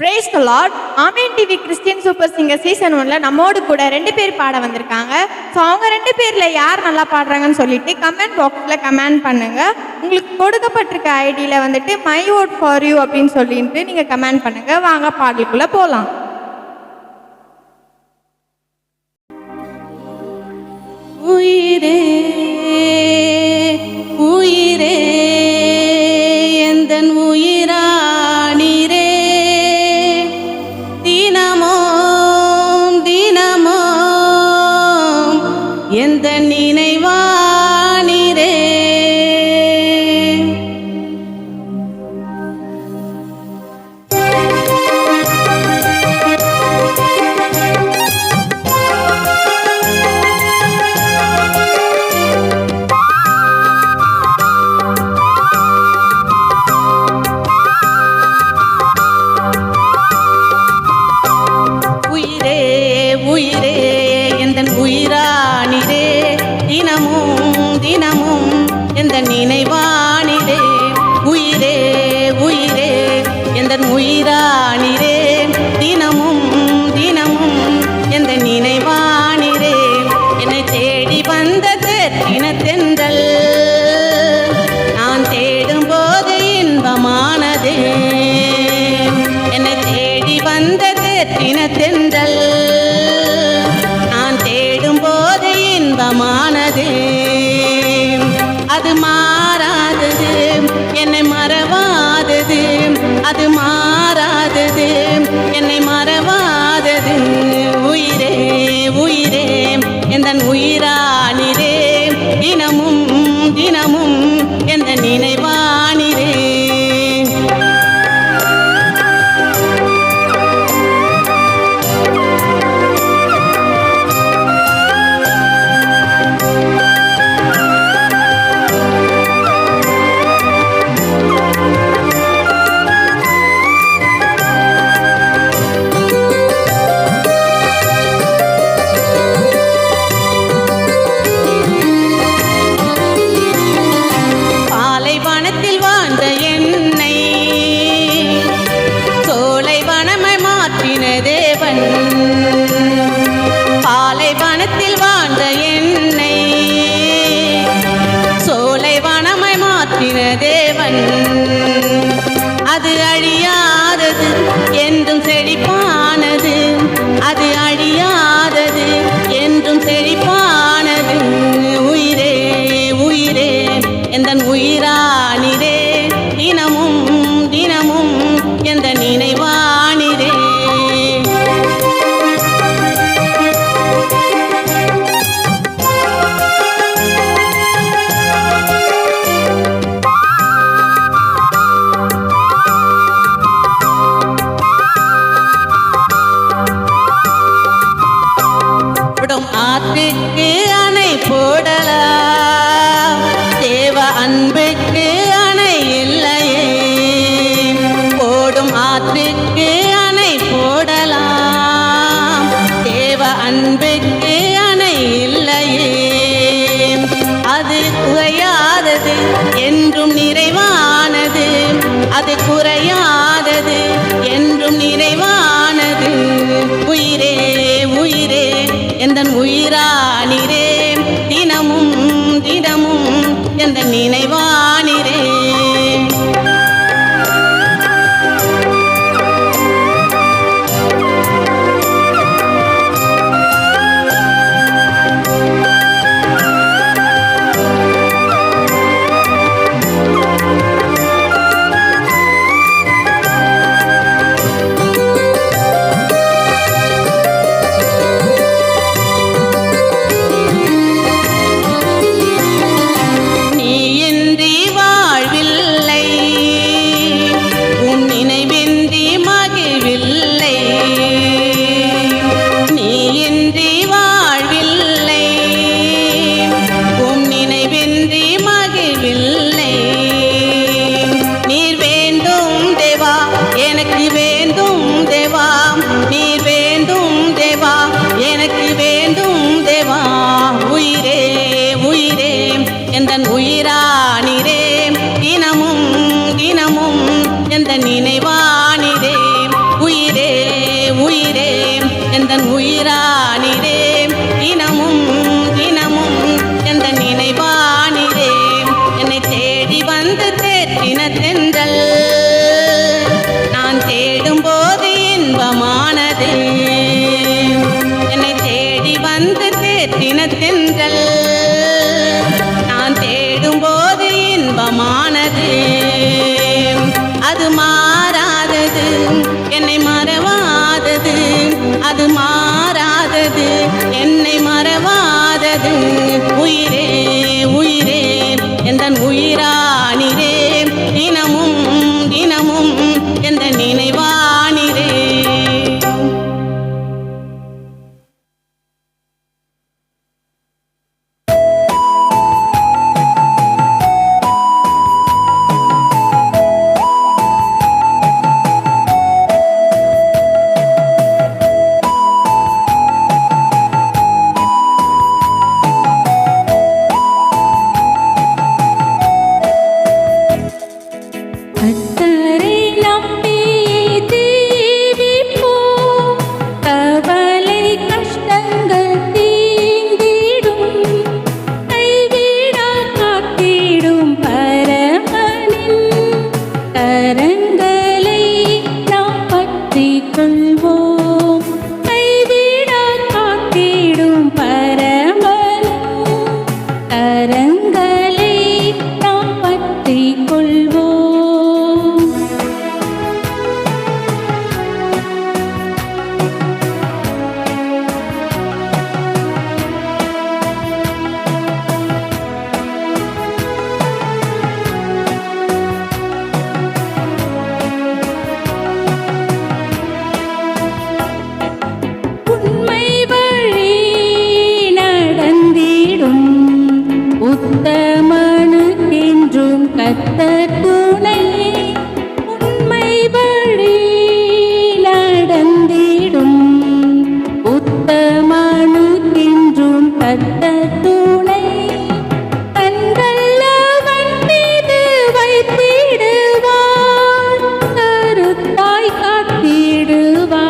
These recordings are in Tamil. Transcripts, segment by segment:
Price the lord. Amen TV Christian super singer season 1ல நம்மோடு கூட 2 பேர் பாட வந்திருக்காங்க. ஸோ அவங்க 2 பேரில் யார் நல்லா பாடுறாங்கன்னு சொல்லிட்டு கமெண்ட் பாக்ஸில் கமெண்ட் பண்ணுங்க. உங்களுக்கு கொடுக்கப்பட்டிருக்க ஐடியில் வந்துட்டு மை வோட் ஃபார் யூ அப்படின்னு சொல்லிட்டு நீங்கள் கமெண்ட் பண்ணுங்க. வாங்க பாடலுக்குள்ளே போகலாம். உயிரே உயிரே எந்தன் உயிரானீரே, தினமும் தினமும் எந்த நினைவானீரே. உயிரே எந்தன் உயிரானீரே, தினமும் தினமும் எந்த நினைவானீரே. உயிரே உயிரே எந்தன் உயிரானீரே, தினமும் தினமும் எந்த நினைவானீரே. என்னை தேடி வந்த தென்றல் நான் தேடும் போது இன்பமானதே. என்னை தேடி வந்த தென்றல் நான் தேடும் போது இன்பமானதே. அது மாறாதது, என்னை மறவாதது. அது மாறாதது, என்னை மறவாதது. உயிரே உயிரே எந்தன் உயிரானீரே, தினமும் தினமும் எந்த நினைவானீரே. பாலைவனத்தில் வாழ்ந்த என்னை சோலைவனமாய் மாற்றின தேவன். பாலைவனத்தில் வாழ்ந்த என்னை சோலைவனமாய் மாற்றின தேவன். அது அழியாதது, என்றும் செழிப்பானது. அது அழியாதது, என்றும் செழிப்பானது. உயிரே உயிரே எந்தன் உயிரானீரே, தினமும் தினமும் எந்த நினைவானீரே. ஆற்றுக்கு அணை போடலாம், தேவ அன்புக்கு அணை இல்லையே. போடும் ஆற்றுக்கு அணை போடலாம், தேவ அன்புக்கு அணை இல்லையே. அது குறையாதது, என்றும் நிறைவானது. அது குறையாதது, என்றும் நிறைவானது. உயிரே உயிரே எந்தன் உயிரானீரே, தினமும் தினமும் எந்த நினைவானீரே. எந்தன் உயிரானீரே, தினமும் தினமும் எந்த நினைவானீரே. அது மாறாதது, என்னை மறவாதது. உயிரே உயிரே எந்தன் உயிரானிரே, தினமும் தினமும் எந்த நினைவானிரே. கர்த்தரை நம்பியே ஜீவிப்போம், கவலை கஷ்டங்கள் தீர்ந்திடும். கைவிடா காத்திடும் பரமனின் கரங்களை நாம் பற்றிக் கொள்வோம். கைவிடா காத்திடும் பரமனின் கரங்களை நாம் பற்றிக் கொள்வோம். உண்மை வழி நடந்திடும் உத்தமனுக்கென்றும் கர்த்தர் துணை. உண்மை வழி நடந்திடும் உத்தமனுக்கென்றும் கர்த்தர் துணை. கண்களவன் மீது வைத்திடுவார், கருத்தாய் காத்திடுவார்.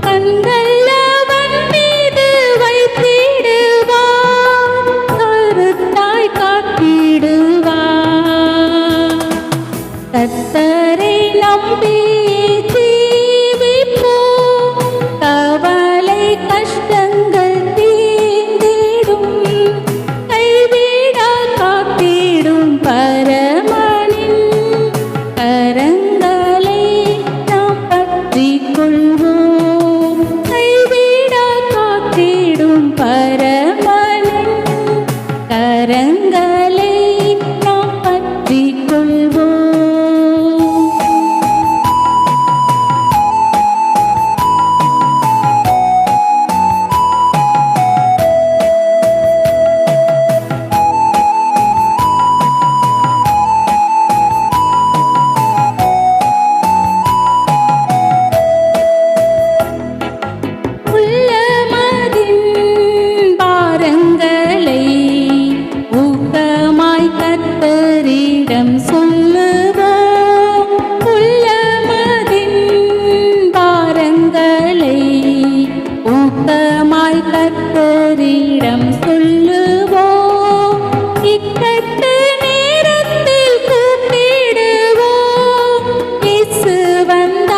கண்களவன் மீது வைத்திடுவார், கருத்தாய் காத்திடுவார். கர்த்தரை நம்பி ஜீவிப்போம், கவலை கஷ்டங்கள் தீர்ந்திடும். கைவிடா காத்திடும் பரமனின் கரங்களை நாம் பற்றிக் கொள்வோம். கைவிடா காத்திடும் பரமனின் கரங்களை நாம் பற்றிக் கொள்வோம். உள்ளமதின் பாரங்களை ஊக்கமாய் கர்த்தரிடம் சொல்லுவோம். உள்ளமதின் பாரங்களை ஊக்கமாய் கர்த்தரிடம் சொல்லுவோம். இக்கட்டு நேரத்தில் கூப்பிடுவோம், இயேசு வந்தாதரிப்பார்.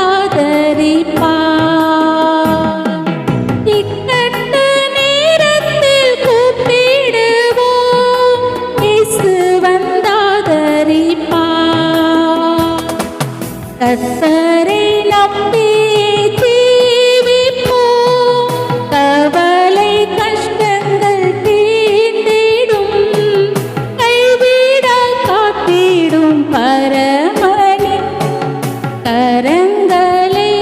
இக்கட்டு நேரத்தில் கூப்பிடுவோம், இயேசு வந்தாதரிப்பார். கர்த்தரை நம்பி ஜீவிப்போம், கவலை கஷ்டங்கள் தீர்ந்திடும். கைவிடா காத்திடும் பரமனின் கரங்களை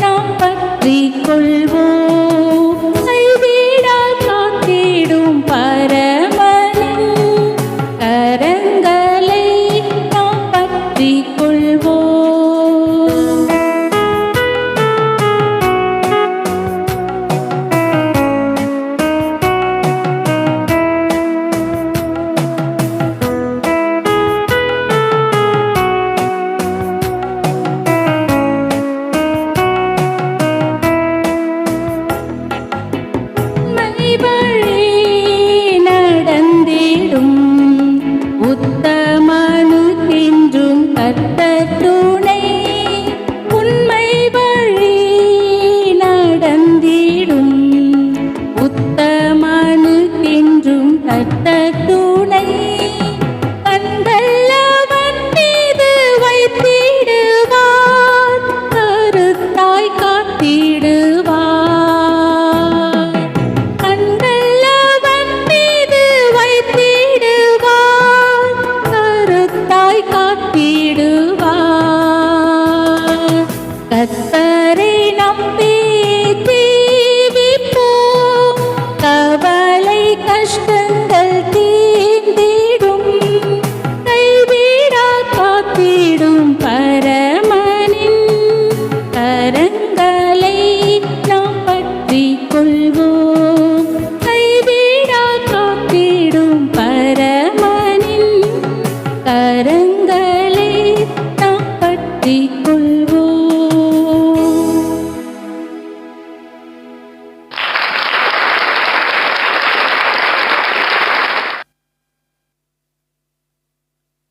நாம் பற்றிக் கொள்வோம். கைவிடா காத்திடும் பரமனின் கரங்களை நாம் பற்றிக் கொள்வோம்.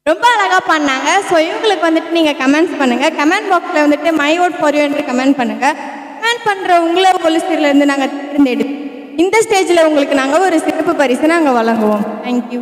ரொம்ப அழகாக பண்ணாங்க. ஸோ இவங்களுக்கு வந்துட்டு நீங்கள் கமெண்ட்ஸ் பண்ணுங்கள். கமெண்ட் பாக்ஸில் வந்துட்டு மை ஓட் ஃபார் யூ என்று கமெண்ட் பண்ணுங்கள். கமெண்ட் பண்ணுற உங்களை போலீஸ்லேருந்து நாங்கள் தேர்ந்தெடுத்து இந்த ஸ்டேஜில் உங்களுக்கு நாங்கள் ஒரு சிறப்பு பரிசு நாங்கள் வழங்குவோம். தேங்க்யூ.